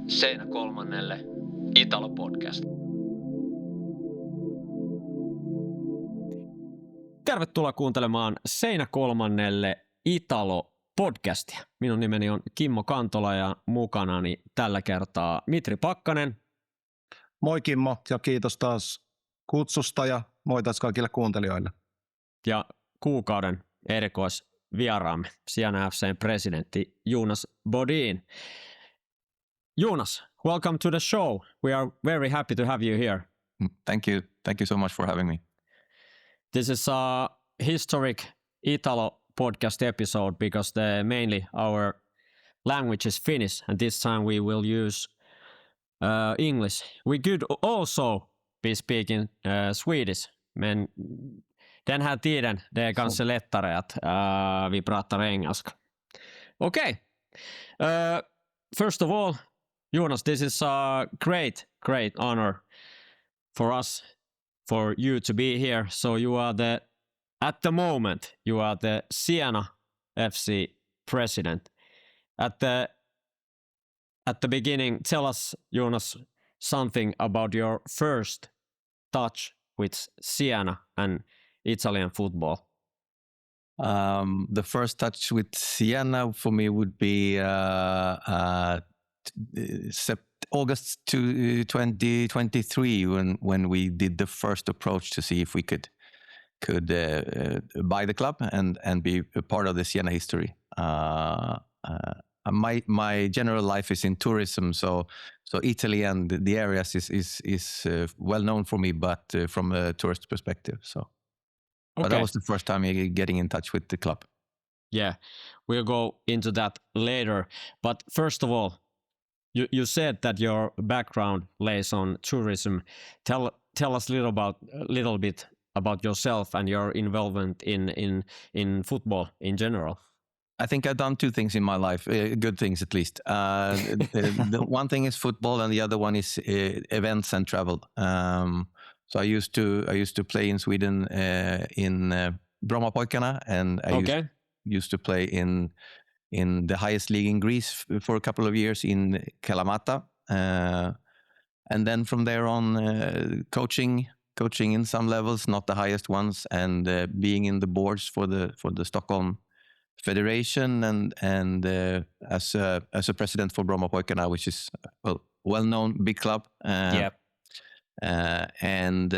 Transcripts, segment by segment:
Seinakolmannelle Italopodcast. Tervetuloa kuuntelemaan Seinakolmannelle Italopodcastia. Minun nimeni on Kimmo Kantola ja mukanani tällä kertaa Mitri Pakkanen. Moi Kimmo ja kiitos taas kutsusta ja moi taas kaikille kuuntelijoille. Ja kuukauden erikoisvieraamme, Siena FC:n presidentti Jonas Bodin. Jonas, welcome to the show. We are very happy to have you here. Thank you. Thank you so much for having me. This is a historic Italo podcast episode because mainly our language is Finnish, and this time we will use English. We could also be speaking Swedish, men den här tiden det är ganska lättare att vi pratar engelska. Okay. First of all, Jonas, this is a great honor for us, for you to be here. So you are at the moment, you are the Siena FC president. At the beginning, tell us, Jonas, something about your first touch with Siena and Italian football. The first touch with Siena for me would be August 2023 when we did the first approach to see if we could buy the club and be a part of the Siena history. My general life is in tourism, so Italy and the areas is well known for me, but from a tourist perspective. So, okay. But that was the first time getting in touch with the club. Yeah, we'll go into that later. But first of all, you said that your background lays on tourism. Tell us a little bit about yourself and your involvement in football in general. I think I've done two things in my life, good things at least. The one thing is football, and the other one is events and travel. So I used to play in Sweden in Pojkarna, and I used to play in the highest league in Greece for a couple of years in Kalamata, and then from there on, coaching in some levels, not the highest ones, and being in the boards for the Stockholm Federation and as a president for Pojkarna, which is a well-known big club. And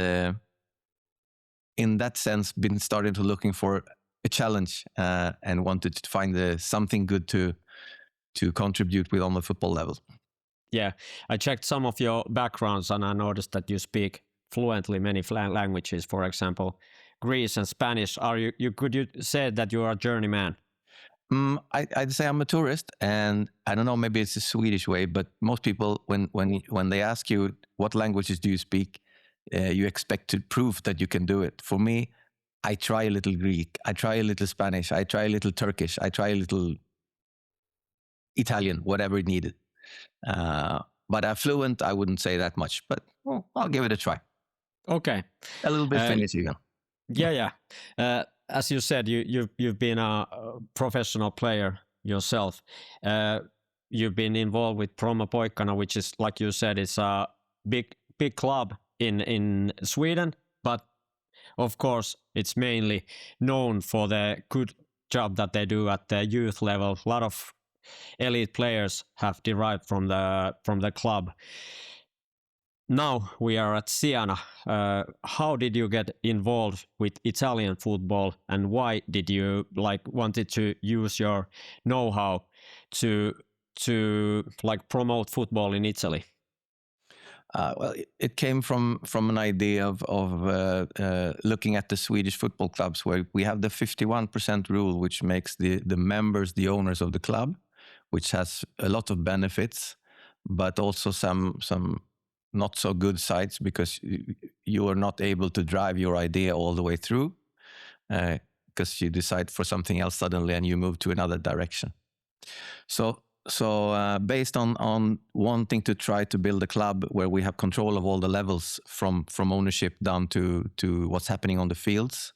in that sense, been starting to looking for a challenge and wanted to find something good to contribute with on the football level. Yeah, I checked some of your backgrounds and I noticed that you speak fluently many languages. For example, Greece and Spanish. Could you say that you are a journeyman? I'd say I'm a tourist, and I don't know, maybe it's a Swedish way, but most people, when they ask you what languages do you speak, you expect to prove that you can do it. For me, I try a little Greek, I try a little Spanish, I try a little Turkish, I try a little Italian, whatever it needed. But I'm fluent, I wouldn't say that much, but I'll give it a try. Okay. A little bit Finnish, you know. Yeah. As you said, you've been a professional player yourself. You've been involved with Pojkarna, which is, like you said, it's a big club in Sweden. But of course, it's mainly known for the good job that they do at the youth level. A lot of elite players have derived from the club. Now we are at Siena. How did you get involved with Italian football, and why did you wanted to use your know-how to promote football in Italy? Well, it came from an idea of looking at the Swedish football clubs, where we have the 51% rule, which makes the members the owners of the club, which has a lot of benefits, but also some not so good sides, because you are not able to drive your idea all the way through, because you decide for something else suddenly and you move to another direction. So based on wanting to try to build a club where we have control of all the levels from ownership down to what's happening on the fields,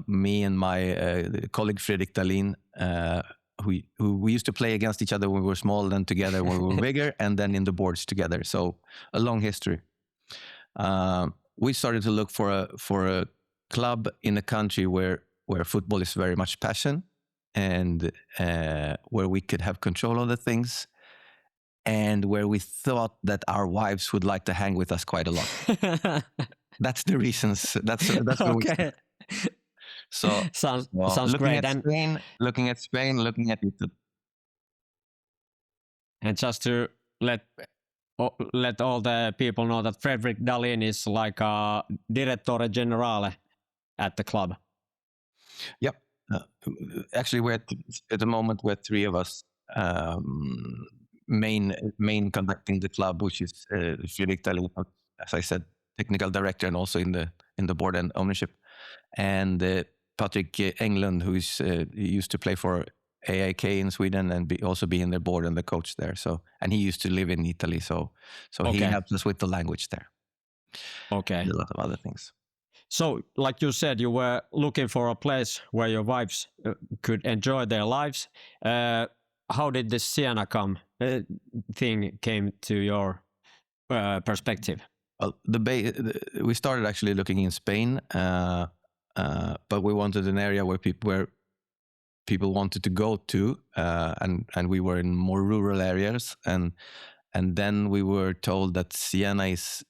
me and my colleague Fredrik Dahlin we used to play against each other when we were small, then together when we were bigger, and then in the boards together. So a long history. We started to look for a club in a country where football is very much passion, and where we could have control of the things, and where we thought that our wives would like to hang with us quite a lot. That's the reasons. That's where we started. So sounds looking great. at Spain, looking at Italy. And just to let all the people know that Fredrik Dahlin is like a direttore generale at the club. Yep. Actually, we're at the moment we're three of us main conducting the club, which is Fredrik Dahlin, as I said, technical director, and also in the board and ownership, and Patrick Englund, who used to play for AIK in Sweden and also be in their board and the coach there. So, and he used to live in Italy, so he helps us with the language there. Okay. And a lot of other things. So, like you said, you were looking for a place where your wives could enjoy their lives. How did this Siena thing came to your perspective? Well, we started actually looking in Spain, but we wanted an area where people wanted to go to, and we were in more rural areas, and then we were told that Siena is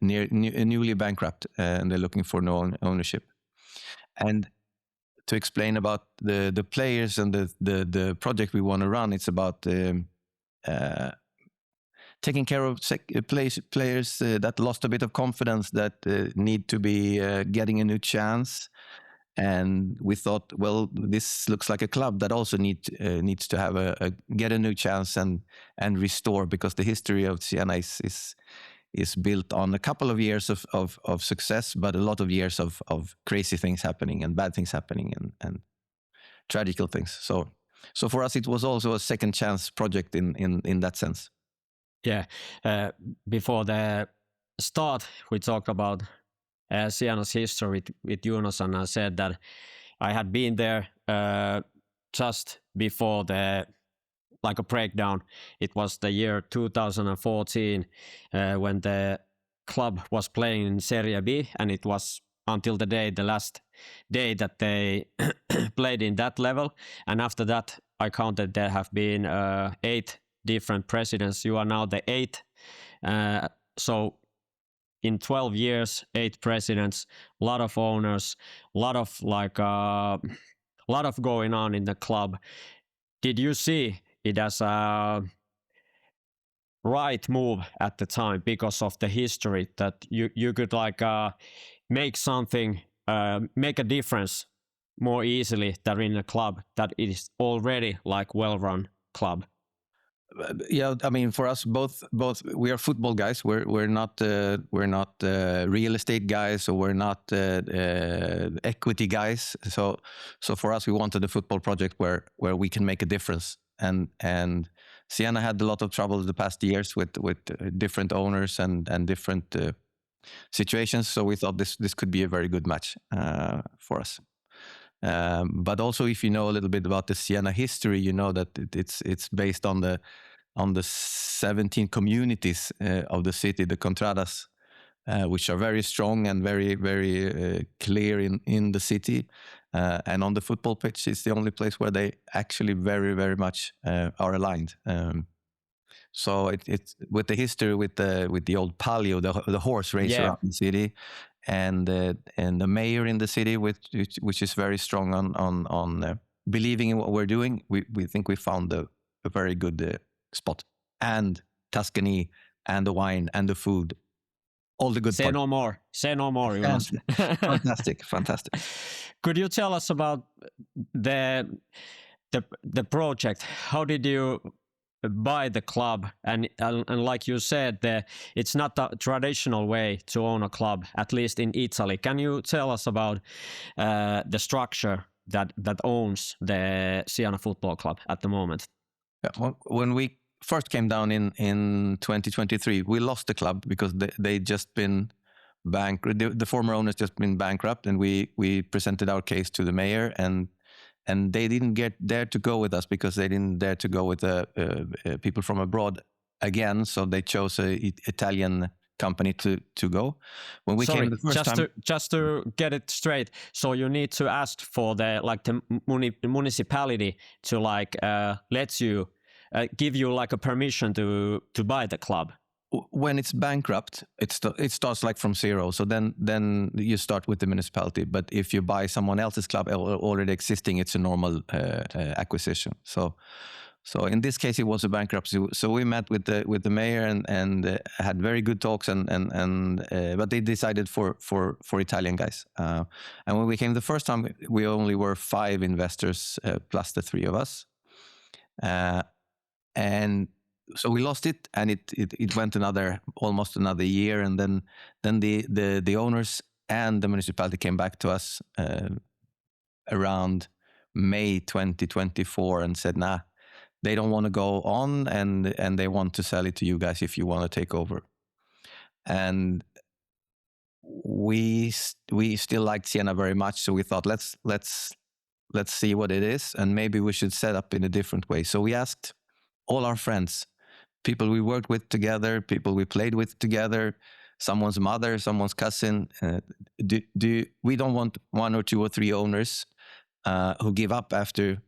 newly bankrupt, and they're looking for no ownership. And to explain about the players and the project we want to run, it's about taking care of players that lost a bit of confidence, that need to be getting a new chance. And we thought, well, this looks like a club that also needs to have get a new chance and restore, because the history of Siena is built on a couple of years of success, but a lot of years of crazy things happening and bad things happening and tragical things. So for us, it was also a second chance project in that sense. Yeah. Before the start, we talked about Siena's history with Jonas, and I said that I had been there just before a breakdown. It was the year 2014 when the club was playing in Serie B, and it was until the last day that they played in that level. And after that, I counted there have been 8 different presidents. You are now the 8th. So in 12 years, 8 presidents, a lot of owners, a lot of going on in the club. Did you see it as a right move at the time because of the history that you could make something, make a difference more easily than in a club that is already well-run club? Yeah, I mean, for us, both we are football guys. We're not real estate guys, or we're not equity guys. So for us, we wanted a football project where we can make a difference. And Siena had a lot of trouble the past years with different owners and different situations. So we thought this could be a very good match for us. But also, if you know a little bit about the Siena history, you know that it's based on the 17 communities of the city, the contradas, which are very strong and very, very clear in the city. And on the football pitch, it's the only place where they actually very, very much are aligned. So it's with the history, with the old palio, the horse race around the city, and the mayor in the city, which is very strong on believing in what we're doing. We think we found a very good spot. And Tuscany, and the wine, and the food, all the good. Say no more. Jonas. Fantastic. Could you tell us about the project? How did you buy the club? And like you said, it's not a traditional way to own a club, at least in Italy. Can you tell us about the structure that owns the Siena Football Club at the moment? Yeah, when we first came down in 2023, we lost the club because they just been bankrupt. The former owners just been bankrupt, and we presented our case to the mayor, and and they didn't dare to go with us because they didn't dare to go with people from abroad again. So they chose a Italian company to go. When we came the first time, just to get it straight, so you need to ask for the municipality to let you give you like a permission to buy the club. When it's bankrupt, it starts like from zero. So then you start with the municipality. But if you buy someone else's club already existing, it's a normal acquisition. So in this case, it was a bankruptcy. So we met with the mayor and had very good talks, but they decided for Italian guys. And when we came the first time, we only were 5 investors plus the 3 of us, and so we lost it, and it went almost another year, and then the owners and the municipality came back to us around May 2024 and said, nah. They don't want to go on, and they want to sell it to you guys if you want to take over. And we still liked Siena very much, so we thought let's see what it is, and maybe we should set up in a different way. So we asked all our friends, people we worked with together, people we played with together, someone's mother, someone's cousin. We don't want 1 or 2 or 3 owners who give up after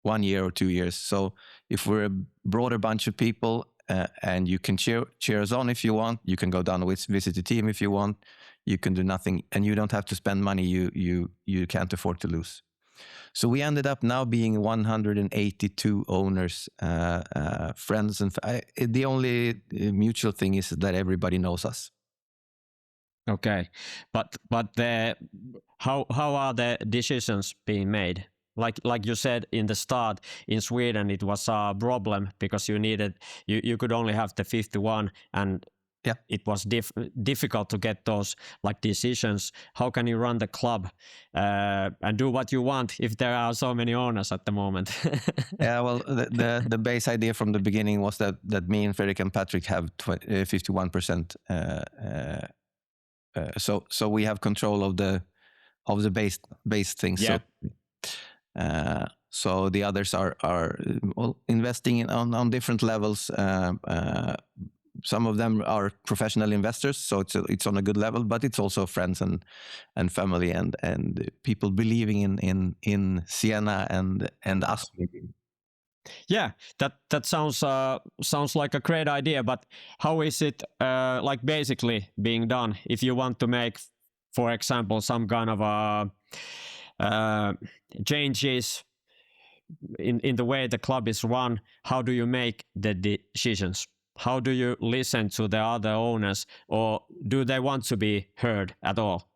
1 year or 2 years. So if we're a broader bunch of people and you can cheer us on if you want, you can go down and visit the team if you want, you can do nothing, and you don't have to spend money you can't afford to lose. So we ended up now being 182 owners, friends, and the only mutual thing is that everybody knows us. Okay, but how are the decisions being made? Like you said in the start, in Sweden it was a problem because you could only have the 51, and it was difficult to get those decisions. How can you run the club and do what you want if there are so many owners at the moment? Yeah, well, the base idea from the beginning was that me and Fredrik and Patrick have 51%. So we have control of the base things. Yeah. So the others are investing on different levels. Some of them are professional investors, so it's on a good level, but it's also friends and family and people believing in Siena and us. Yeah, that sounds like a great idea, but how is it basically being done? If you want to make, for example, some kind of changes in the way the club is run, how do you make the decisions? How do you listen to the other owners, or do they want to be heard at all?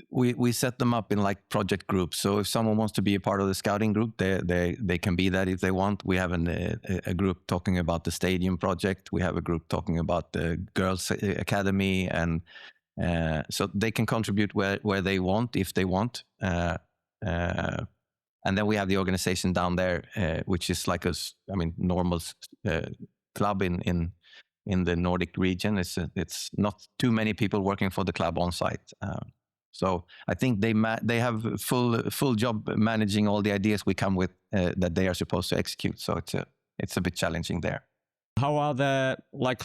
We set them up in project groups. So if someone wants to be a part of the scouting group, they can be that if they want. We have a group talking about the stadium project. We have a group talking about the girls' academy, and so they can contribute where they want, if they want. And then we have the organization down there, which is like normal club in the Nordic region. It's not too many people working for the club on site. So I think they have full job managing all the ideas we come with that they are supposed to execute. So it's a bit challenging there. How are the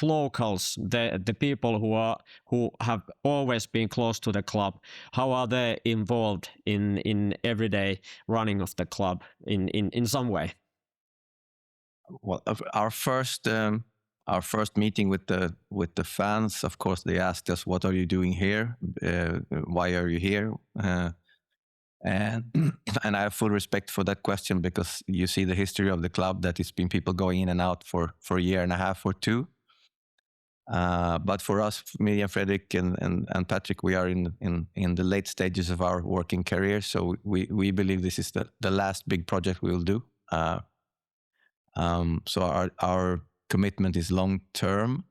locals, the people who have always been close to the club? How are they involved in everyday running of the club in some way? Well, our first meeting with the fans, of course, they asked us, "What are you doing here? Why are you here?" And I have full respect for that question, because you see the history of the club, that it's been people going in and out for a year and a half or 2. But for us, me and Fredrik and Patrick, we are in the late stages of our working career. So we believe this is the last big project we will do. So our commitment is long term.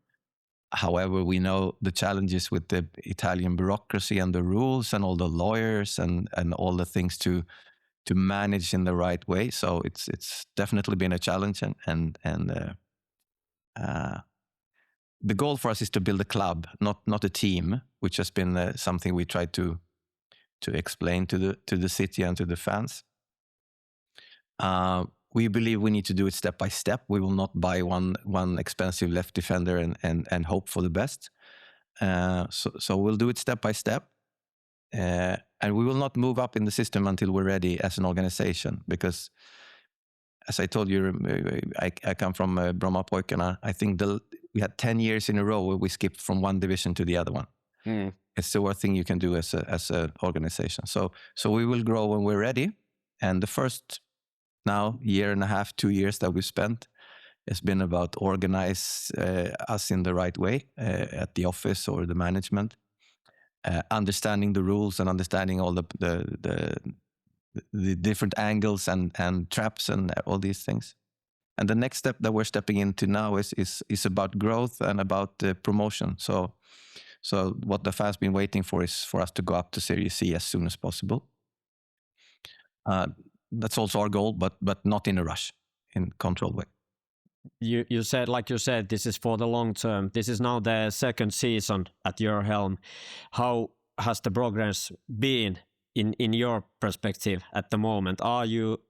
However, we know the challenges with the Italian bureaucracy and the rules and all the lawyers and all the things to manage in the right way. So it's definitely been a challenge, and the goal for us is to build a club, not a team, which has been something we tried to explain to the city and to the fans. We believe we need to do it step by step. We will not buy one expensive left defender and hope for the best. So we'll do it step by step. And we will not move up in the system until we're ready as an organization, because as I told you, I come from Brommapojkarna. I think we had 10 years in a row where we skipped from one division to the other one. It's the worst thing you can do as an organization. So we will grow when we're ready. And the first now year and a half, 2 years that we've spent has been about organize us in the right way at the office or the management, understanding the rules and understanding all the different angles and traps and all these things. And the next step that we're stepping into now is about growth and about promotion. So what the fans been waiting for is for us to go up to Serie C as soon as possible. That's also our goal, but not in a rush, in controlled way. You said, like you said, this is for the long term. This is now the second season at your helm. How has the progress been in your perspective at the moment? Are you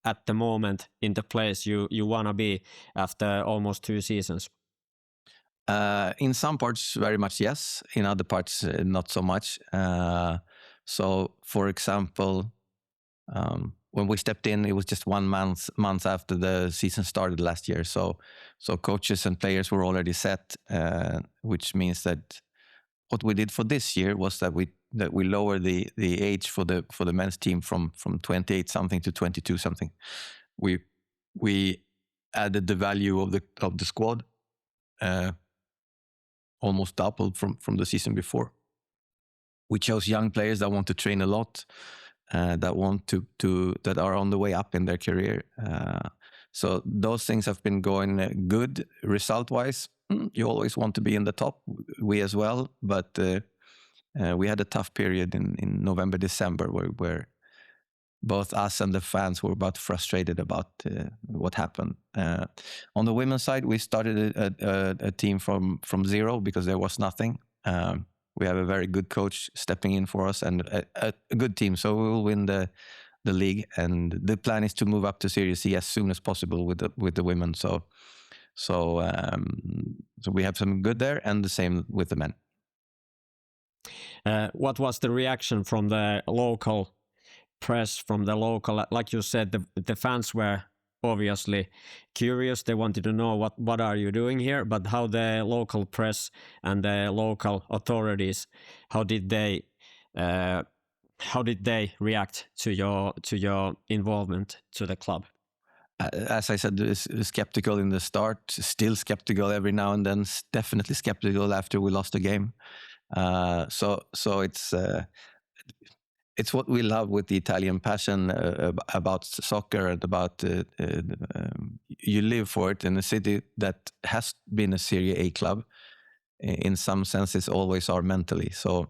at the moment in the place you want to be after almost 2 seasons? In some parts, very much yes. In other parts, not so much. So, for example, when we stepped in, it was just 1 month after the season started last year. So coaches and players were already set, which means that what we did for this year was that we lowered the age for the men's team from 28 something to 22 something. We added the value of the squad, almost doubled from the season before. We chose young players that want to train a lot, that want that are on the way up in their career. So those things have been going good result-wise. You always want to be in the top, we as well, but we had a tough period in November, December, where both us and the fans were about frustrated about what happened. On the women's side, we started a team from zero because there was nothing. We have a very good coach stepping in for us and a good team, so we will win the league. And the plan is to move up to Serie C as soon as possible with the women. So we have some good there, and the same with the men. What was the reaction from the local press, from the local, like you said, the fans were obviously curious. They wanted to know what are you doing here, but how the local press and the local authorities, how did they react to your involvement to the club? As I said, skeptical in the start, still skeptical every now and then, definitely skeptical after we lost the game. So it's what we love with the Italian passion about soccer and about you live for it in a city that has been a Serie A club. In some senses, always are mentally. So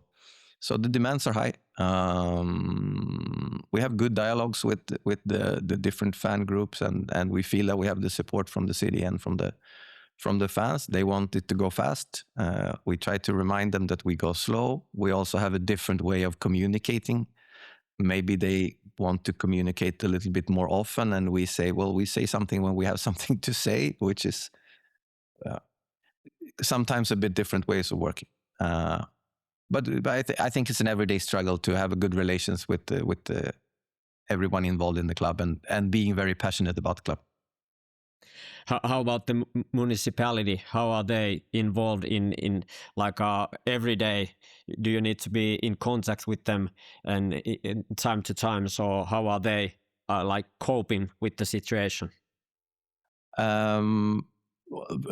the demands are high. We have good dialogues with the different fan groups, and we feel that we have the support from the city and from the fans. They want it to go fast. We try to remind them that we go slow. We also have a different way of communicating. Maybe they want to communicate a little bit more often, and we say something when we have something to say, which is sometimes a bit different ways of working. But I think it's an everyday struggle to have a good relations with everyone involved in the club and being very passionate about the club. How about the municipality? How are they involved in like every day? Do you need to be in contact with them and in time to time? So how are they like coping with the situation?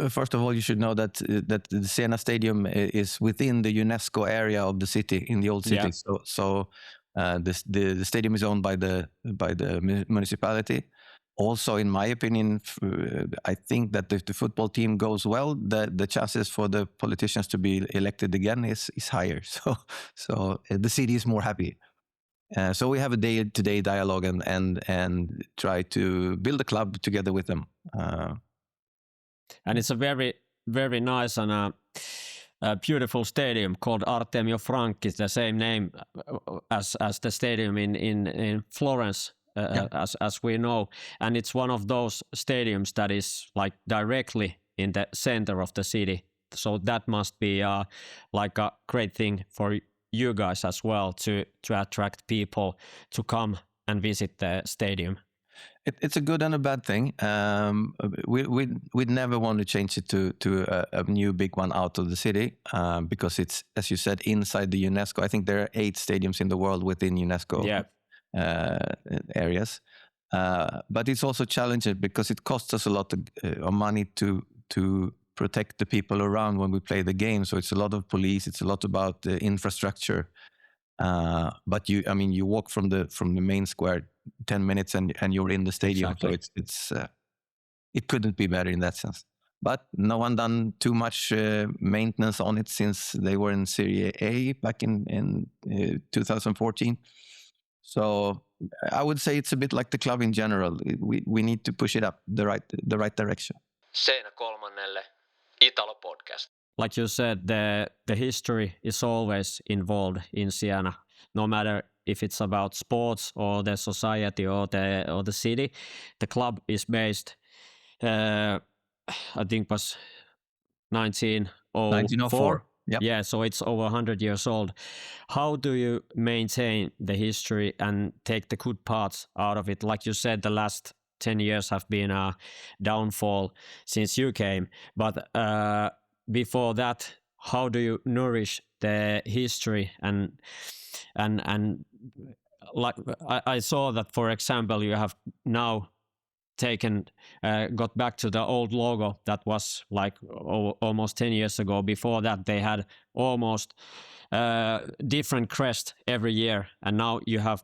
First of all, you should know that the Siena Stadium is within the UNESCO area of the city, in the old city. Yeah. So the stadium is owned by the municipality. Also, in my opinion, I think that if the football team goes well, the chances for the politicians to be elected again is higher. So the city is more happy. So we have a day-to-day dialogue and try to build a club together with them. And it's a very, very nice and a beautiful stadium called Artemio Franchi. It's the same name as the stadium in Florence, as we know, and it's one of those stadiums that is like directly in the center of the city. So that must be like a great thing for you guys as well to attract people to come and visit the stadium. It's a good and a bad thing. We'd never want to change it to a new big one out of the city because it's, as you said, inside the UNESCO. I think there are 8 stadiums in the world within UNESCO areas. But it's also challenging because it costs us a lot of money to protect the people around when we play the game. So it's a lot of police. It's a lot about the infrastructure. But you walk from the main square 10 minutes and you're in the stadium. Exactly. So it couldn't be better in that sense. But no one done too much maintenance on it since they were in Serie A back in 2014. So I would say it's a bit like the club in general. We need to push it up the right direction. Seinakolmannelle, Italopodcast. Like you said, the history is always involved in Siena, no matter if it's about sports or the society or the city. The club is based, I think was 1904. Yep. Yeah, so it's over 100 years old. How do you maintain the history and take the good parts out of it? Like you said, the last 10 years have been a downfall since you came, but before that, how do you nourish the history and like I saw that, for example, you have now got back to the old logo that was like almost 10 years ago. Before that, they had almost different crest every year, and now you have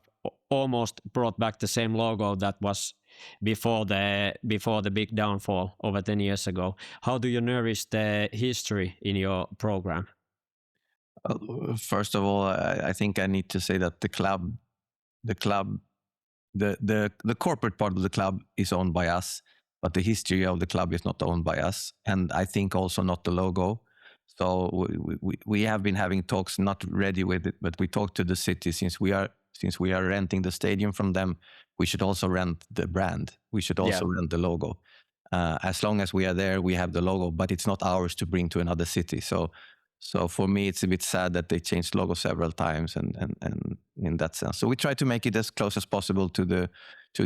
almost brought back the same logo that was before the big downfall over 10 years ago. How do you nourish the history in your program? First of all, I think I need to say that the corporate part of the club is owned by us, but the history of the club is not owned by us, and I think also not the logo. So we have been having talks, not ready with it, but we talked to the city since we are renting the stadium from them. We should also rent the brand. We should also rent the logo. As long as we are there, we have the logo, but it's not ours to bring to another city. So for me, it's a bit sad that they changed logo several times, and in that sense. So we try to make it as close as possible to the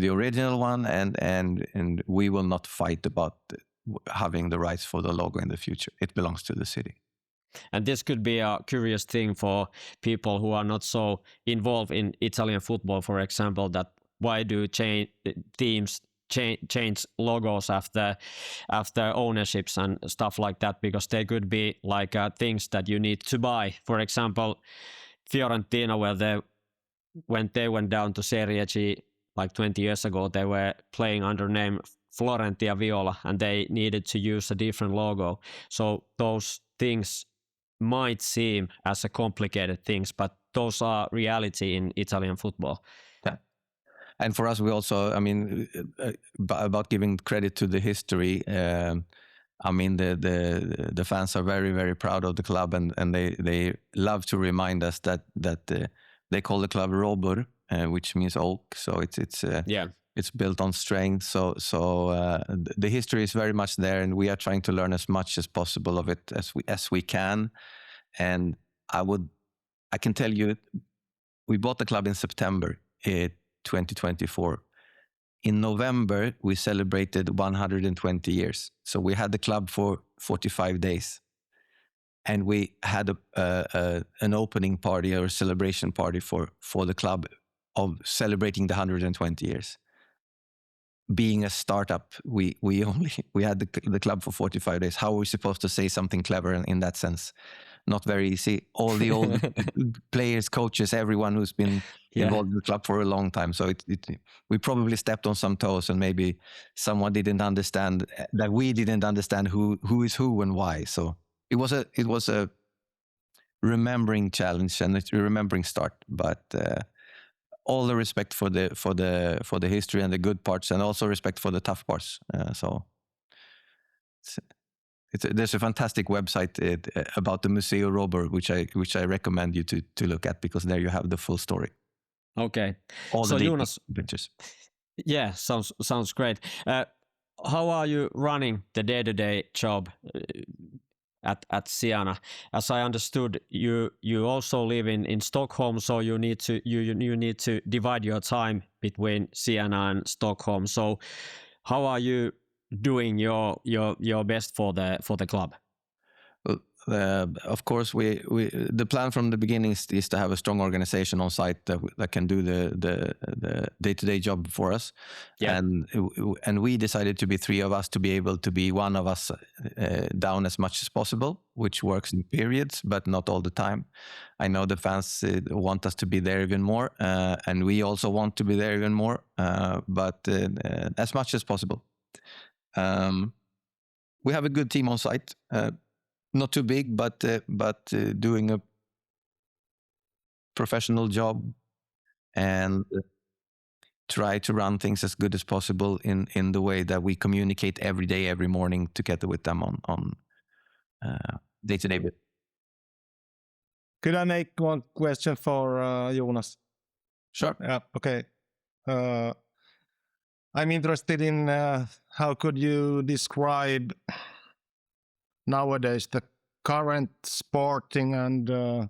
original one, and we will not fight about having the rights for the logo in the future. It belongs to the city. And this could be a curious thing for people who are not so involved in Italian football, for example, that why do teams change logos after ownerships and stuff like that, because they could be like things that you need to buy. For example, Fiorentina, when they went down to Serie G like 20 years ago, they were playing under name Florentia Viola, and they needed to use a different logo. So those things might seem as a complicated things, but those are reality in Italian football. Yeah. And for us, we also, about giving credit to the history, the fans are very, very proud of the club, and they love to remind us that they call the club Robur, which means oak. So it's built on strength. So the history is very much there, and we are trying to learn as much as possible of it as we can. And I can tell you, we bought the club in September 2024. In November, we celebrated 120 years. So we had the club for 45 days. And we had an opening party or a celebration party for the club of celebrating the 120 years. Being a startup, we had the club for 45 days. How are we supposed to say something clever in that sense? Not very easy. All the old players, coaches, everyone who's been involved in the club for a long time. So we probably stepped on some toes, and maybe someone didn't understand that we didn't understand who is who and why. So it was a remembering challenge and a remembering start, but all the respect for the history and the good parts, and also respect for the tough parts. So There's a fantastic website about the Museo Robert, which I recommend you to look at, because there you have the full story. Okay. All So the Jonas, pictures. yeah, sounds great. How are you running the day-to-day job at Siena? As I understood, you also live in Stockholm, so you need to divide your time between Siena and Stockholm. So how are you doing your best for the club? Of course, the plan from the beginning is to have a strong organization on site that can do the day-to-day job for us. Yeah. And we decided to be 3 of us, to be able to be 1 of us down as much as possible, which works in periods, but not all the time. I know the fans want us to be there even more, and we also want to be there even more, but as much as possible. We have a good team on site. Not too big, but doing a professional job, and try to run things as good as possible in the way that we communicate every day, every morning, together with them on day-to-day. Could I make one question for Jonas? Sure. Okay. I'm interested in how could you describe nowadays the current sporting and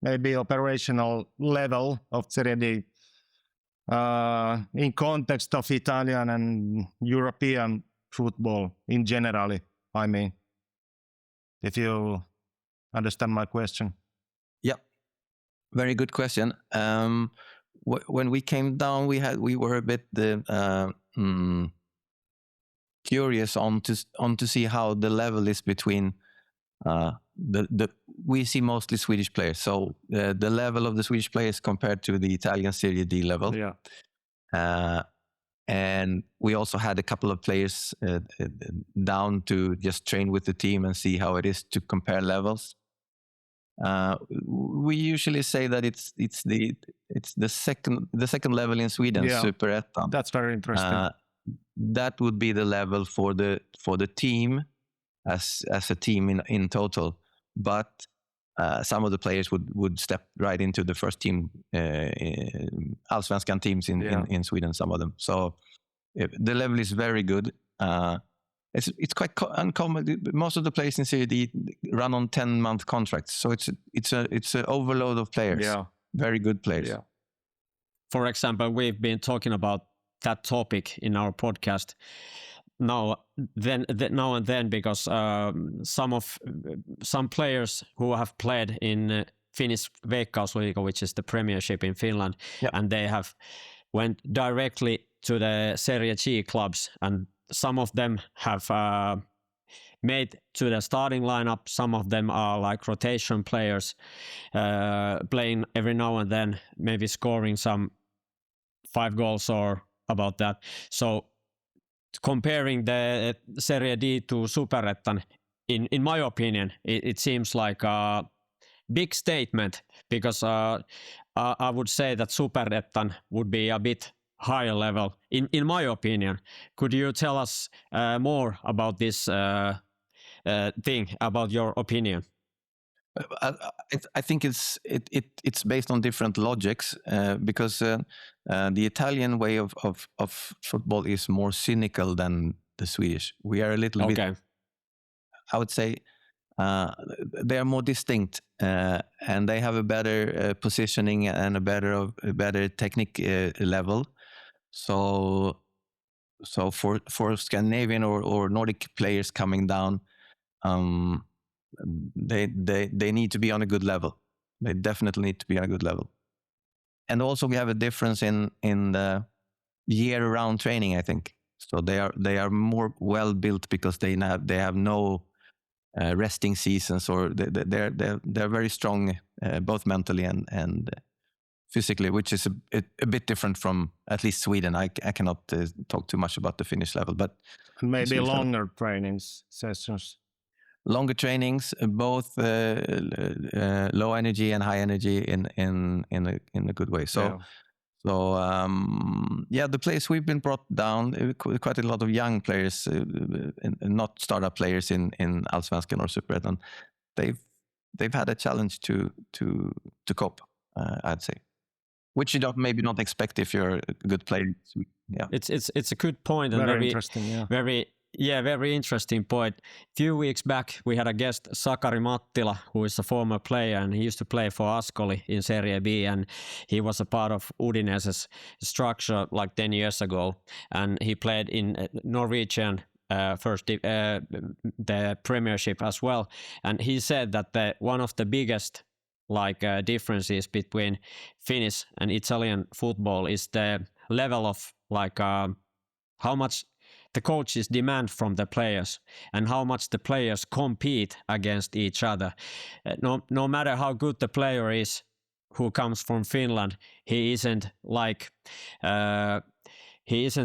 maybe operational level of Serie D in context of Italian and European football in general, I mean, if you understand my question. Yeah, very good question. When we came down, we were a bit curious on to see how the level is between we see mostly Swedish players, so the level of the Swedish players compared to the Italian Serie D level. Yeah. And we also had a couple of players down to just train with the team and see how it is to compare levels. We usually say that it's the second level in Sweden, Yeah. Superettan. That's very interesting. That would be the level for the team as a team in total, but some of the players would step right into the first team Allsvenskan teams in Sweden, some of them. So the level is very good. It's quite uncommon. Most of the players in Serie D run on 10-month contracts, so it's an overload of players. Yeah. Very good players. Yeah. For example, we've been talking about that topic in our podcast now and then, because some players who have played in Finnish Veikkausliiga, which is the Premiership in Finland, Yep. and they have went directly to the Serie G clubs, and some of them have made to the starting lineup. Some of them are like rotation players, playing every now and then, maybe scoring some 5 goals or about that. So comparing the Serie D to Superettan, in my opinion, it seems like a big statement, because I would say that Superettan would be a bit higher level, in my opinion. Could you tell us more about this thing, about your opinion? I think it's based on different logics, because the Italian way of football is more cynical than the Swedish. We are a little bit, I would say, they are more distinct, and they have a better positioning and a better technique level. So for Scandinavian or Nordic players coming down, they need to be on a good level. They definitely need to be on a good level. And also we have a difference in the year-round training, I think. So they are more well built because they have no resting seasons, or they're very strong both mentally and physically, which is a bit different from at least Sweden. I cannot talk too much about the Finnish level, but maybe longer training sessions. Longer trainings, both low energy and high energy in a good way. So So the players we've been brought down, quite a lot of young players, not startup players in Allsvenskan or Superettan. They've had a challenge to cope, I'd say, which you maybe not expect if you're a good player. Yeah, it's a good point and Very interesting. Yeah. Very interesting point. A few weeks back, we had a guest, Sakari Mattila, who is a former player, and he used to play for Ascoli in Serie B, and he was a part of Udinese's structure like 10 years ago, and he played in Norwegian the Premiership as well. And he said that one of the biggest differences between Finnish and Italian football is the level of how much the coaches demand from the players and how much the players compete against each other. No matter how good the player is who comes from Finland, he isn't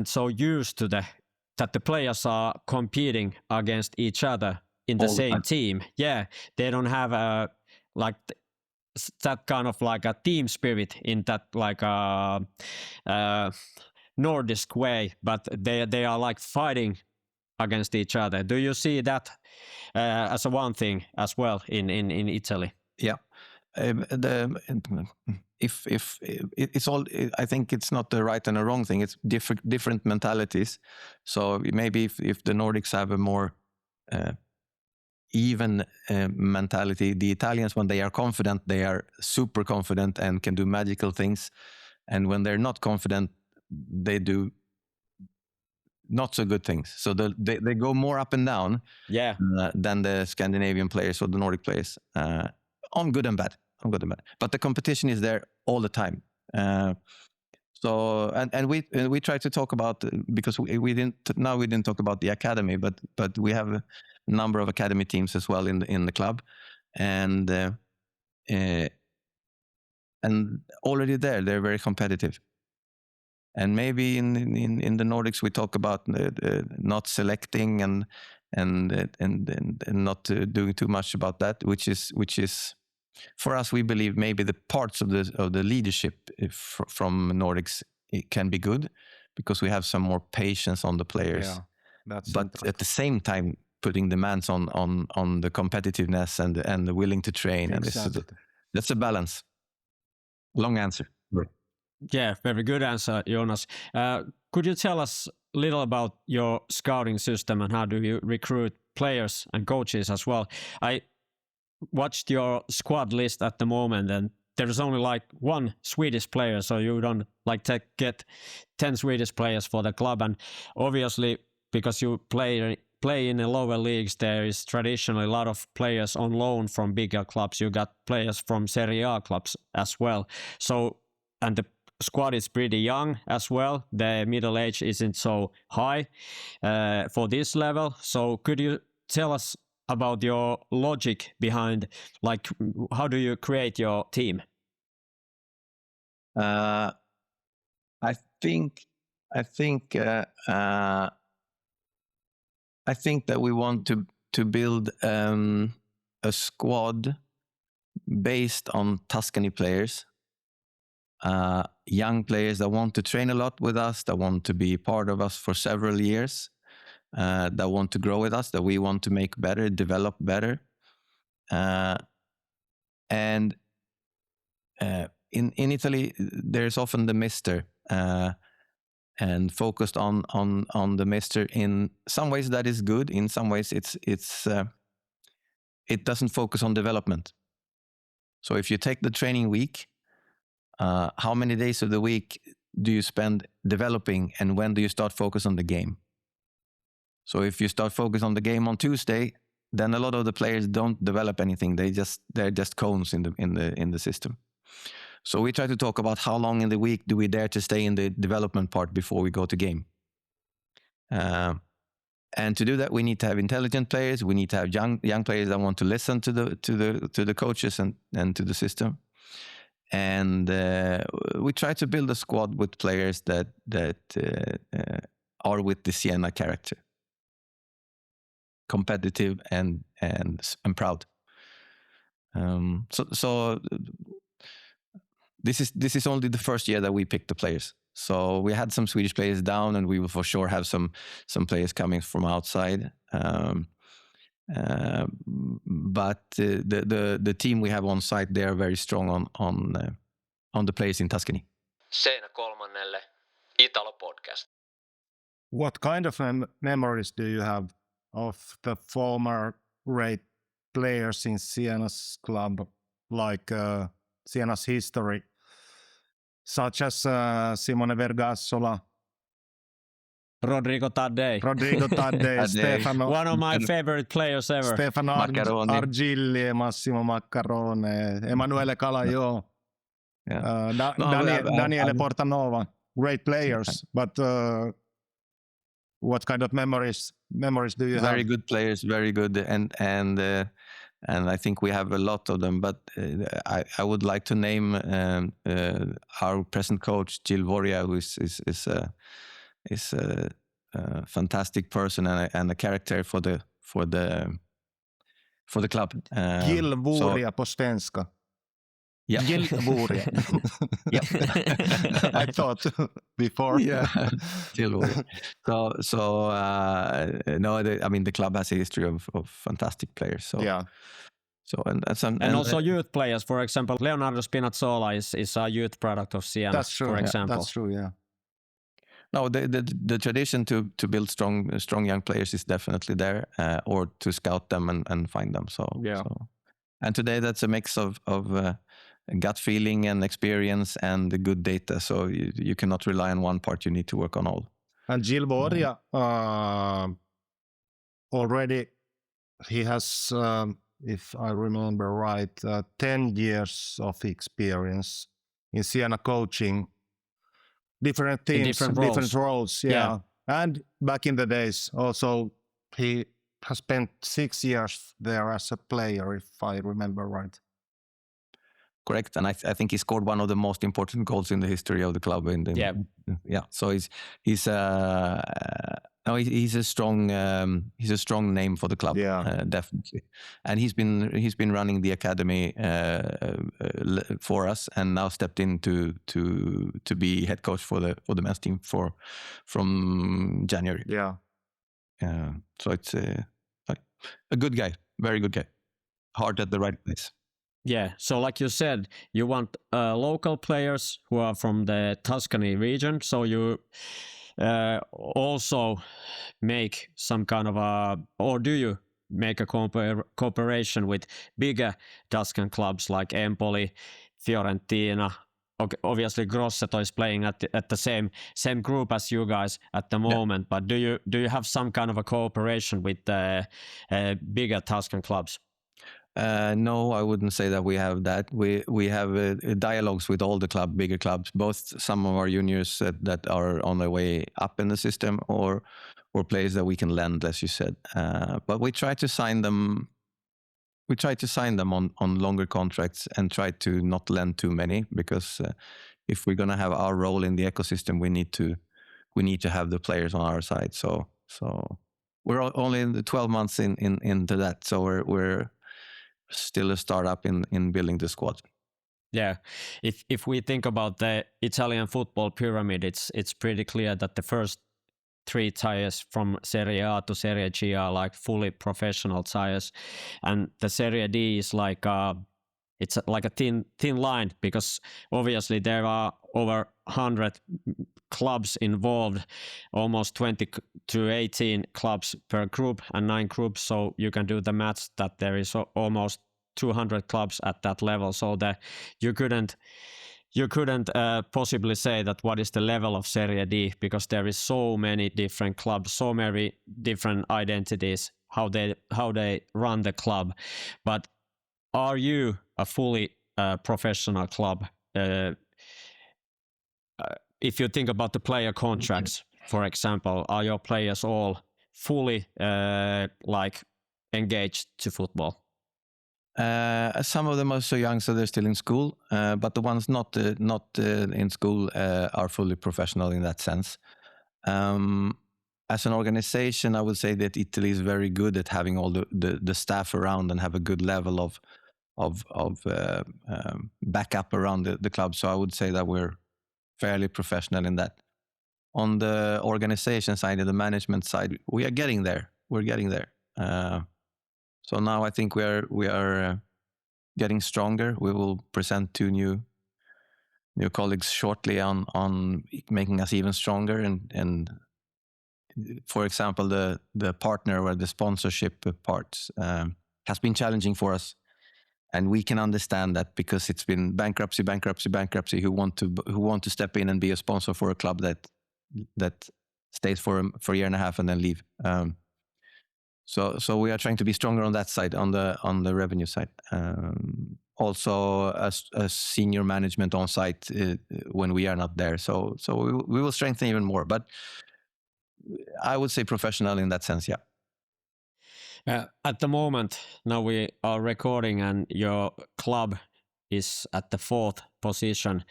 so used to that the players are competing against each other in the same team. Yeah, they don't have that kind of a team spirit in that Nordic way, but they are fighting against each other. Do you see that as one thing as well in Italy? Yeah. If it's all, I think it's not the right and the wrong thing. It's different mentalities. So maybe if the Nordics have a more even mentality, the Italians, when they are confident, they are super confident and can do magical things, and when they're not confident, they do not so good things. So they go more up and down than the Scandinavian players or the Nordic players, on good and bad. But the competition is there all the time. So we try to talk about, because we didn't talk about the academy, but we have a number of academy teams as well in the club, and already they're very competitive. And maybe in the Nordics we talk about not selecting and not doing too much about that, which is for us, we believe maybe the parts of the leadership from Nordics, it can be good because we have some more patience on the players. Yeah, but at the same time putting demands on the competitiveness and the willing to train. Exactly. And that's a balance. Long answer. Yeah, very good answer, Jonas. Could you tell us a little about your scouting system and how do you recruit players and coaches as well? I watched your squad list at the moment, and there's only one Swedish player, so you don't get 10 Swedish players for the club. And obviously, because you play in the lower leagues, there is traditionally a lot of players on loan from bigger clubs. You got players from Serie A clubs as well. So, and the squad is pretty young as well. The middle age isn't so high for this level. So could you tell us about your logic behind, how do you create your team? I think that we want to build a squad based on Tuscany players, young players that want to train a lot with us, that want to be part of us for several years, that want to grow with us, that we want to make better, develop better. And in Italy, there's often the mister, and focused on the mister. In some ways that is good. In some ways it doesn't focus on development. So if you take the training week, how many days of the week do you spend developing, and when do you start focus on the game? So if you start focus on the game on Tuesday, then a lot of the players don't develop anything. They're just cones in the system. So we try to talk about how long in the week do we dare to stay in the development part before we go to game. And to do that, we need to have intelligent players. We need to have young players that want to listen to the coaches and to the system. And we try to build a squad with players that are with the Siena character, competitive and proud. So this is only the first year that we picked the players. So we had some Swedish players down, and we will for sure have some players coming from outside. But the team we have on site, they are very strong on the players in Tuscany. Seinakolmannelle, Italopodcast. What kind of memories do you have of the former great players in Siena's club, like Siena's history, such as Simone Vergassola, Rodrigo Taddei, Stefano, one of my favorite players ever. Stefano Argilli, Massimo Maccarone, Emanuele Calajò, Daniele Portanova, great players. But what kind of memories do you have? Very good players, very good, and I think we have a lot of them. But I would like to name our present coach Gil Voria, who is a fantastic person and a character for the club. Gil Voria po svenska. Yeah. Gil Voria. Yeah. I thought before. Yeah. Gil Voria. So no, I mean the club has a history of fantastic players. So yeah. So and also youth players, for example, Leonardo Spinazzola is a youth product of Siena. That's true. For example, that's true. Yeah. No, the tradition to build strong young players is definitely there, or to scout them and find them. So yeah. And today that's a mix of gut feeling and experience and the good data. So you cannot rely on one part. You need to work on all. And Gil Voria already he has, if I remember right, 10 years of experience in Siena coaching. Different teams, different roles. Yeah. And back in the days, also, he has spent 6 years there as a player, if I remember right. Correct, and I think he scored one of the most important goals in the history of the club. So he's a strong name for the club. Yeah, definitely. And he's been running the academy for us, and now stepped in to be head coach for the men's team from January. Yeah. So it's a good guy, very good guy, heart at the right place. Yeah, so like you said, you want local players who are from the Tuscany region. So you also make some kind of or do you make a cooperation with bigger Tuscan clubs like Empoli, Fiorentina? Obviously, Grosseto is playing at the same group as you guys at the moment. But do you have some kind of a cooperation with bigger Tuscan clubs? No, I wouldn't say that we have that. We have dialogues with all the bigger clubs, both some of our juniors that are on their way up in the system, or players that we can lend, as you said. But we try to sign them. We try to sign them on longer contracts and try to not lend too many, because if we're going to have our role in the ecosystem, we need to have the players on our side. So we're only in the 12 months into that. So we're still a startup in building the squad. Yeah, if we think about the Italian football pyramid, it's pretty clear that the first 3 tiers from Serie A to Serie G are like fully professional tiers, and the Serie D is like it's like a thin line, because obviously there are over 100 clubs involved, almost 20 to 18 clubs per group and 9 groups. So you can do the maths that there is almost 200 clubs at that level. So that you couldn't possibly say that what is the level of Serie D, because there is so many different clubs, so many different identities, how they run the club. But are you a fully professional club? If you think about the player contracts, for example, are your players all fully engaged to football? Some of them are so young, so they're still in school. But the ones not in school are fully professional in that sense. As an organization, I would say that Italy is very good at having all the staff around and have a good level backup around the club. So I would say that we're fairly professional in that. On the organization side and the management side, we are getting there. We're getting there. So now I think we are getting stronger. We will present 2 new colleagues shortly on making us even stronger. And for example, the partner or the sponsorship parts has been challenging for us. And we can understand that because it's been bankruptcy who want to step in and be a sponsor for a club that stays for a year and a half and then leave. So we are trying to be stronger on that side, on the revenue side. Also, a senior management on site when we are not there. So we will strengthen even more. But I would say professional in that sense, yeah. At the moment, now we are recording, and your club is at the 4th position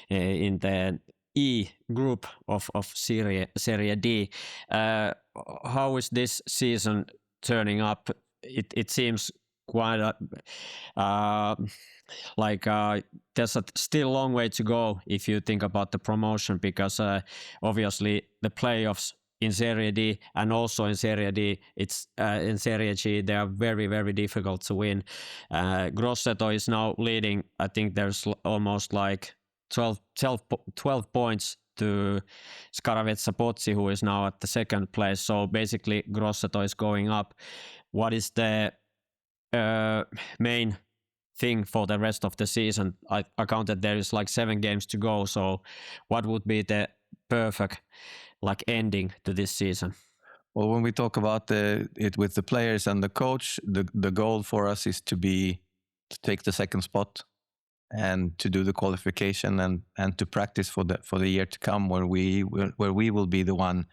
in the E group of Serie D. How is this season turning up? It seems quite there's still a long way to go if you think about the promotion, because obviously the playoffs in Serie D and also in Serie D, it's in Serie G, they are very, very difficult to win. Grosseto is now leading. I think there's almost like 12 points to Scaravetta Pozzi, who is now at the 2nd place. So basically Grosseto is going up. What is the main thing for the rest of the season? I counted there is like 7 games to go. So what would be the perfect ending to this season? Well, when we talk about it with the players and the coach, the goal for us is to take the 2nd spot and to do the qualification and to practice for the year to come, where we will be the one.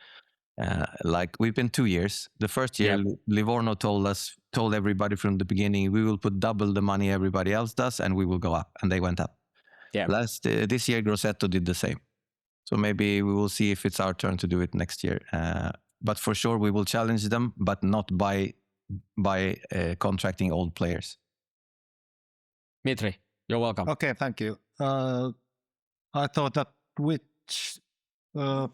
Like we've been 2 years. The first year, Livorno told everybody from the beginning, we will put double the money everybody else does, and we will go up, and they went up. Yeah. This year, Grosseto did the same. So maybe we will see if it's our turn to do it next year. But for sure, we will challenge them, but not by contracting old players. Mitri, you're welcome. Okay, thank you. I thought that which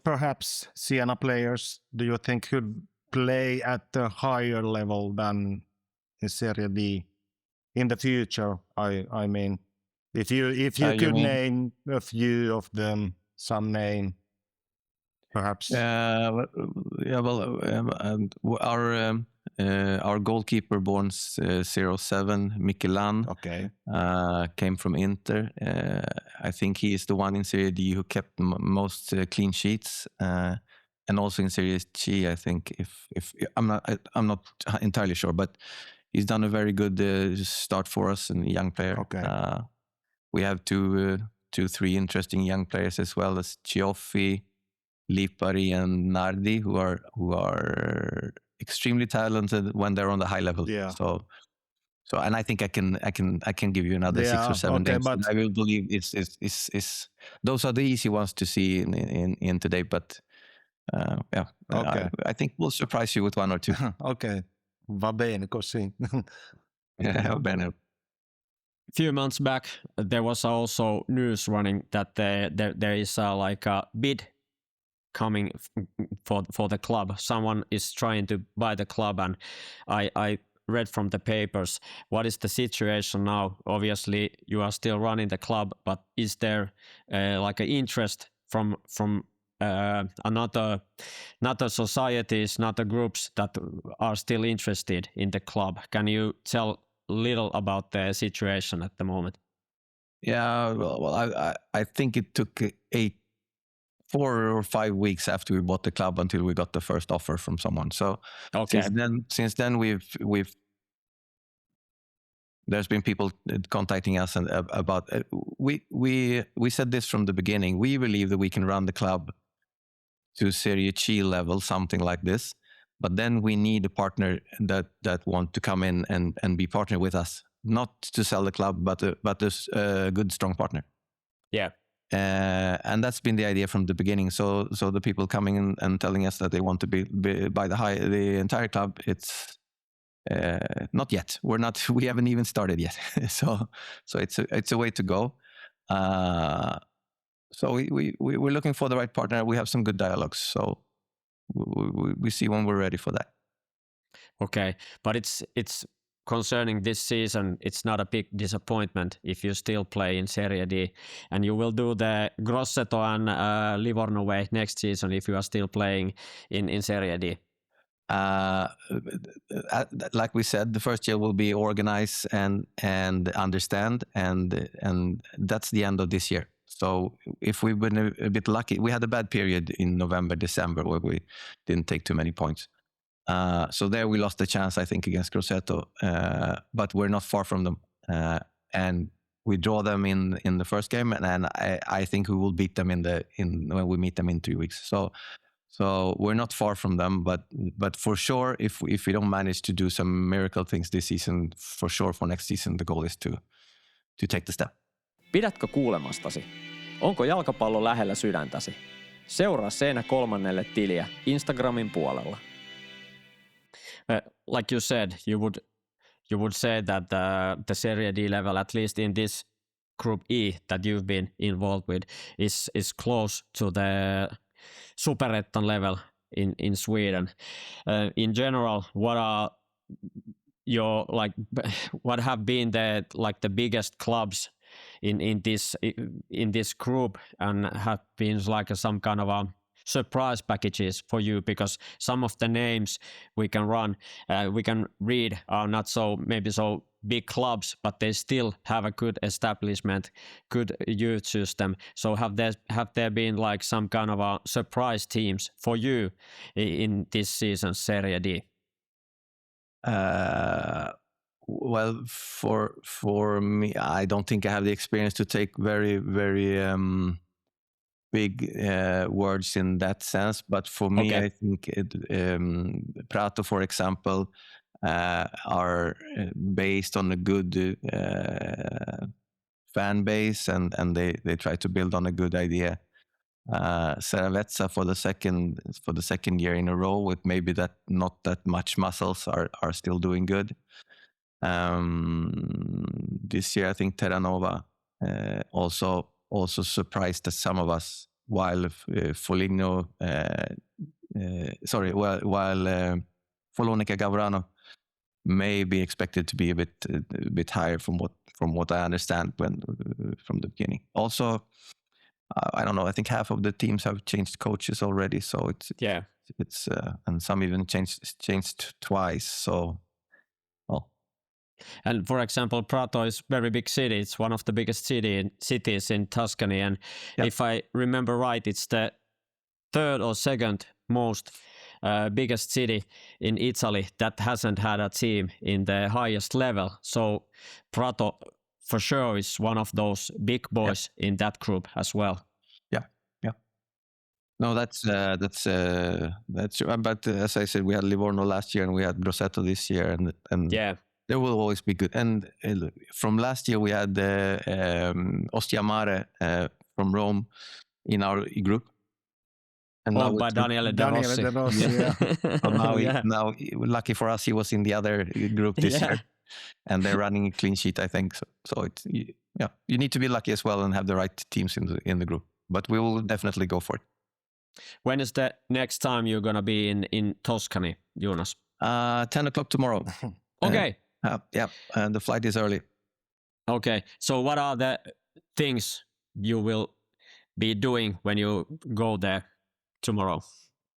perhaps Siena players do you think could play at a higher level than in Serie D in the future? I mean, if you could name a few of them, some name, perhaps. Our goalkeeper born 07, Mikelan, came from Inter. I think he is the one in Serie D who kept most clean sheets, and also in Serie G. I think if I'm not entirely sure, but he's done a very good start for us, and a young player. Okay. We have 3 interesting young players as well as Cioffi, Lipari, and Nardi, who are extremely talented when they're on the high level. Yeah. So, and I think I can give you another 6 or 7 names. But I will believe it's those are the easy ones to see in today. But I think we'll surprise you with 1 or 2. Okay, va bene così. Va bene. A few months back, there was also news running that there is a bid coming for the club. Someone is trying to buy the club, and I read from the papers. What is the situation now? Obviously, you are still running the club, but is there an interest from another societies, another groups that are still interested in the club? Can you tell little about the situation at the moment? Yeah, well, I think it took 4 or 5 weeks after we bought the club until we got the first offer from someone. So since then we've there's been people contacting us and about we said this from the beginning. We believe that we can run the club to Serie C level, something like this. But then we need a partner that want to come in and be partner with us, not to sell the club, but a good, strong partner. Yeah. And that's been the idea from the beginning. So the people coming in and telling us that they want to buy the entire club, it's not yet. We haven't even started yet. so it's a way to go. So we're looking for the right partner. We have some good dialogues. So we see when we're ready for that. Okay, but it's concerning this season. It's not a big disappointment if you still play in Serie D, and you will do the Grosseto and Livorno way next season if you are still playing in Serie D. Like we said, the first year will be organize and understand, and that's the end of this year. So if we've been a bit lucky, we had a bad period in November, December where we didn't take too many points. So there we lost the chance, I think, against Grosseto, but we're not far from them. And we draw them in the first game, and I think we will beat them when we meet them in 3 weeks. So we're not far from them, but for sure, if we don't manage to do some miracle things this season, for sure for next season the goal is to take the step. Pidätkö kuulemastasi? Onko jalkapallo lähellä sydäntäsi? Seuraa Seinakolmannelle tiliä Instagramin puolella. Like you said, you would say that the Serie D level, at least in this Group E that you've been involved with, is close to the Superettan level in Sweden. In general, what are your what have been the biggest clubs in this group, and have been like some kind of a surprise packages for you, because some of the names we can read are not so big clubs, but they still have a good establishment, good youth system. So have there been like some kind of a surprise teams for you in this season's Serie D? Well, for me, I don't think I have the experience to take very, very big words in that sense. But for me, Okay. I think Prato, for example, are based on a good fan base, and they try to build on a good idea. Seravezza for the second year in a row with maybe not that much muscles are still doing good. This year I think Terranova also surprised some of us, while Foligno while Follonica Gavrano may be expected to be a bit higher from what I understand from the beginning. Also, I don't know. I think half of the teams have changed coaches already, so it's and some even changed twice. So, And for example, Prato is very big city. It's one of the biggest cities in Tuscany, and if I remember right, it's the third or second most biggest city in Italy that hasn't had a team in the highest level. So Prato for sure is one of those big boys in that group as well. Yeah. No, that's true. But as I said, we had Livorno last year and we had Grosseto this year, and there will always be good. And from last year we had Ostia Mare from Rome in our group. And now by Daniele De Rossi. Yeah. So now, lucky for us, he was in the other group this year, and they're running a clean sheet, I think. So it's you need to be lucky as well and have the right teams in the group. But we will definitely go for it. When is the next time you're gonna be in Tuscany, Jonas? 10:00 tomorrow. Okay. And the flight is early. Okay. So what are the things you will be doing when you go there tomorrow?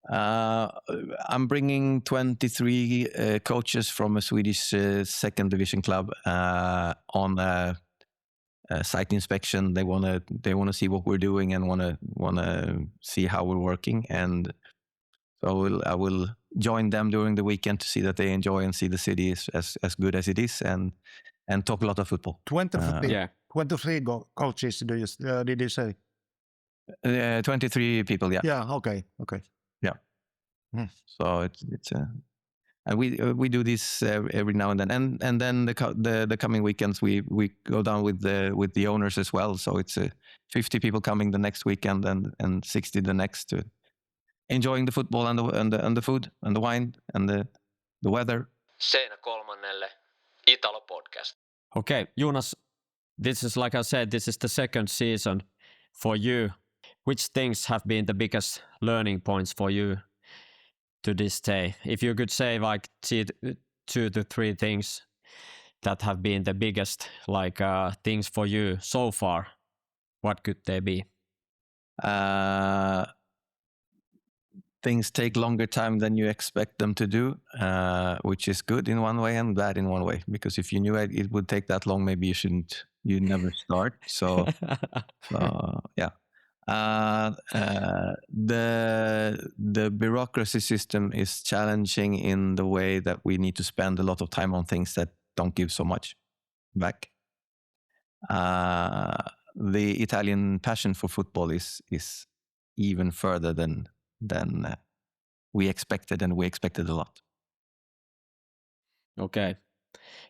I'm bringing 23 coaches from a Swedish second division club on a site inspection. They wanna see what we're doing and wanna see how we're working, and so I will join them during the weekend to see that they enjoy and see the city as good as it is, and talk a lot of football. 23 coaches. Did you say? 23 people. Yeah. Okay. Yeah. So it's and we do this every now and then, and then the coming weekends we go down with the owners as well. So it's 50 people coming the next weekend and 60 the next, enjoying the football and the food and the wine and the weather. seinakolmannelle, Italopodcast. Okay, Jonas, this is like I said, this is the second season for you. Which things have been the biggest learning points for you to this day? If you could say like 2 to 3 things that have been the biggest things for you so far, what could they be? Things take longer time than you expect them to do, which is good in one way and bad in one way. Because if you knew it would take that long, maybe you'd never start. So yeah. The bureaucracy system is challenging in the way that we need to spend a lot of time on things that don't give so much back. The Italian passion for football is even further than we expected, and we expected a lot. Okay,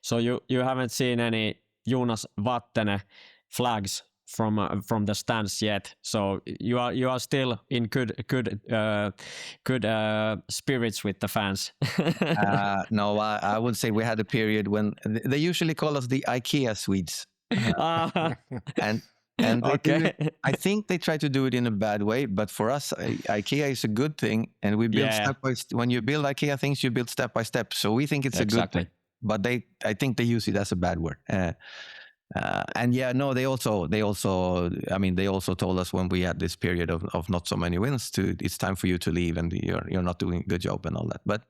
so you haven't seen any Jonas Bodin flags from the stands yet, so you are still in good spirits with the fans. No, I would say we had a period when they usually call us the IKEA Swedes, and Okay. I think they try to do it in a bad way, but for us, IKEA is a good thing, and we build step by step. When you build IKEA things, you build step by step. So we think it's a good thing, but I think they use it as a bad word. And yeah, no, they also told us when we had this period of not so many wins, it's time for you to leave, and you're not doing a good job and all that. But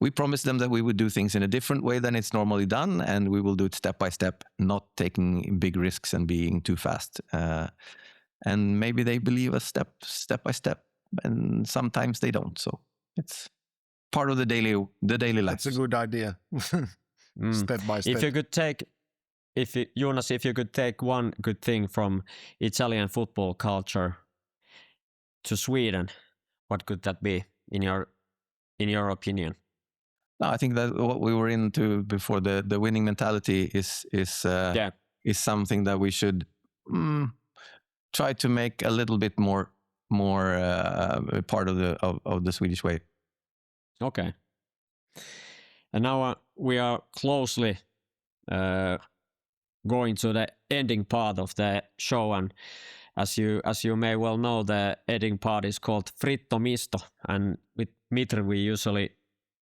we promised them that we would do things in a different way than it's normally done, and we will do it step by step, not taking big risks and being too fast. And maybe they believe us step by step, and sometimes they don't. So it's part of the daily life. That's a good idea. Step by step. Jonas, if you could take one good thing from Italian football culture to Sweden, what could that be in your opinion? No, I think that what we were into before, the winning mentality is something that we should try to make a little bit more part of the Swedish way. Okay. And now we are closely going to the ending part of the show, and as you may well know, the ending part is called Fritto Misto, and with Mitri we usually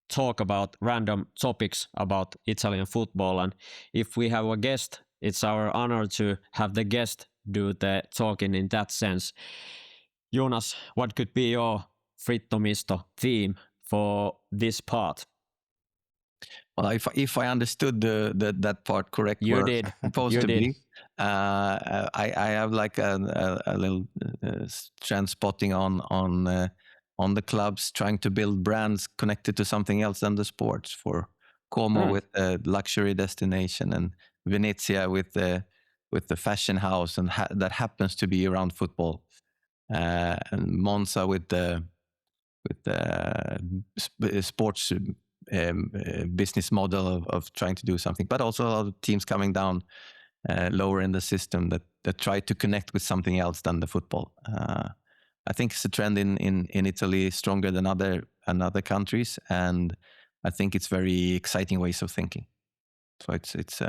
talk about random topics about Italian football, and if we have a guest, it's our honor to have the guest do the talking in that sense. Jonas, what could be your Fritto Misto theme for this part? Well, if I understood that part correctly, you did. Supposed to be. I have like a little trend spotting on the clubs trying to build brands connected to something else than the sports. For Como with a luxury destination, and Venezia with the fashion house, and that happens to be around football, and Monza with the sports business model of trying to do something, but also a lot of teams coming down lower in the system that try to connect with something else than the football. I think it's a trend in Italy stronger than other countries, and I think it's very exciting ways of thinking. So it's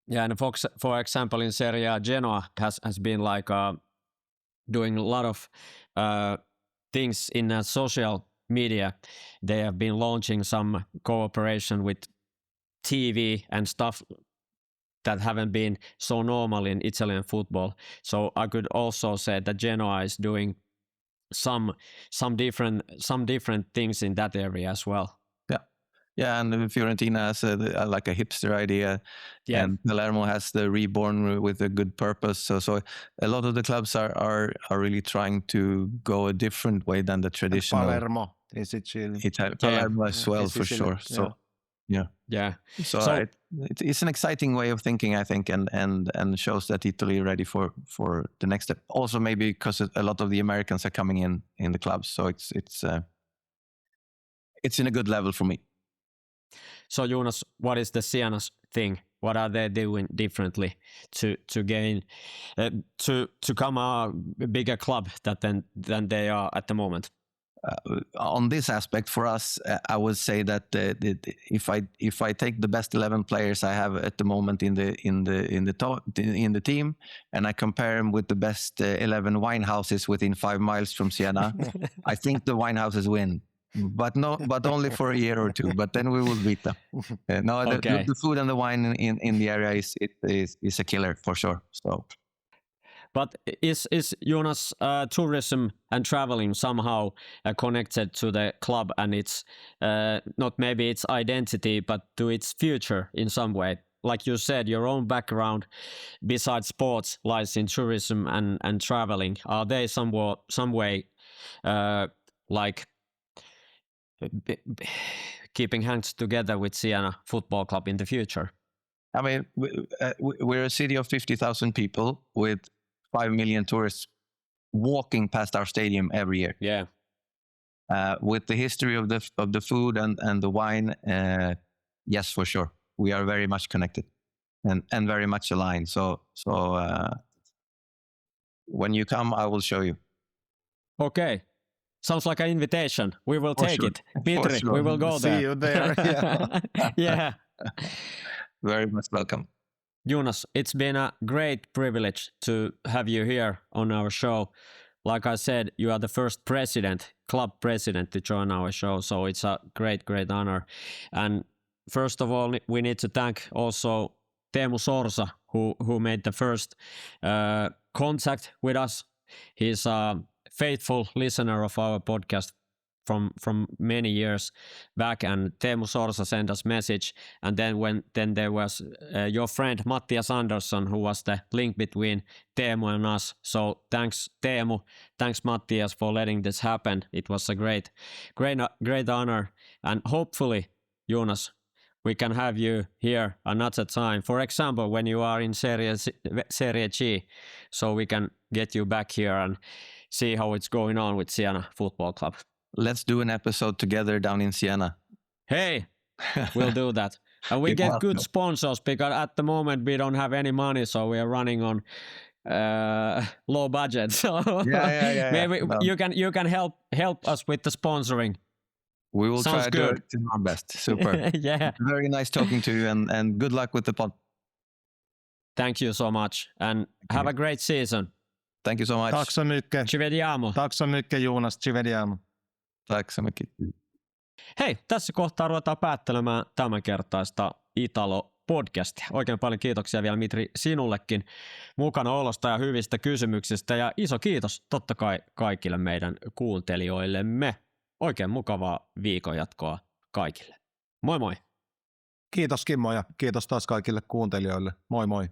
and for example, in Serie A, Genoa has been like doing a lot of things in social media. They have been launching some cooperation with TV and stuff that haven't been so normal in Italian football. So I could also say that Genoa is doing some different things in that area as well. Yeah, and Fiorentina has like a hipster idea, and Palermo has the reborn with a good purpose. So a lot of the clubs are really trying to go a different way than the traditional. And Palermo in Sicily. Palermo as well, for sure. So So it's an exciting way of thinking, I think, and shows that Italy is ready for the next step. Also, maybe because a lot of the Americans are coming in the clubs, so it's in a good level for me. So Jonas, what is the Siena's thing? What are they doing differently to gain to become a bigger club than they are at the moment? on this aspect for us, I would say that if I take the best 11 players I have at the moment in the team, and I compare them with the best 11 wine houses within 5 miles from Siena, I think the wine houses win. But only for a year or two. But then we will beat them. The food and the wine in the area is a killer for sure. So. But is Jonas tourism and traveling somehow connected to the club and its not maybe its identity, but to its future in some way? Like you said, your own background besides sports lies in tourism and traveling. Are they some way like keeping hands together with Siena Football Club in the future? I mean, we're a city of 50,000 people with 5 million tourists walking past our stadium every year. Yeah. With the history of the food and the wine, yes, for sure, we are very much connected and very much aligned. So when you come, I will show you. Okay. Sounds like an invitation. We will take it. Mitri, we will go there. See you there. Yeah. Very much welcome. Jonas, it's been a great privilege to have you here on our show. Like I said, you are the first club president to join our show, so it's a great honor. And first of all, we need to thank also Teemu Sorsa, who made the first contact with us. He's a faithful listener of our podcast from many years back, and Teemu Sorsa sent us message, and then there was your friend Mattias Andersson, who was the link between Teemu and us. So thanks Teemu, thanks Mattias for letting this happen. It was a great honor, and hopefully, Jonas, we can have you here another time. For example, when you are in Serie G, so we can get you back here and see how it's going on with Siena Football Club. Let's do an episode together down in Siena. Hey, we'll do that. And we get good sponsors, because at the moment we don't have any money, so we are running on low budget. So maybe you can help us with the sponsoring. We will try to do our best. Super. Yeah. Very nice talking to you, and good luck with the pod. Thank you so much, and have a great season. Thank you so much. Tack så mycket. Ci vediamo. Tack så mycket, Jonas. Ci vediamo. Tack så mycket. Hei, tässä kohtaa ruvetaan päättelemään tämänkertaista Italo-podcastia. Oikein paljon kiitoksia vielä, Mitri, sinullekin mukana olosta ja hyvistä kysymyksistä. Ja iso kiitos totta kai kaikille meidän kuuntelijoillemme. Oikein mukavaa viikonjatkoa kaikille. Moi moi! Kiitos Kimmo, ja kiitos taas kaikille kuuntelijoille. Moi moi!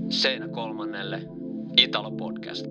Seinakolmannelle Italopodcast.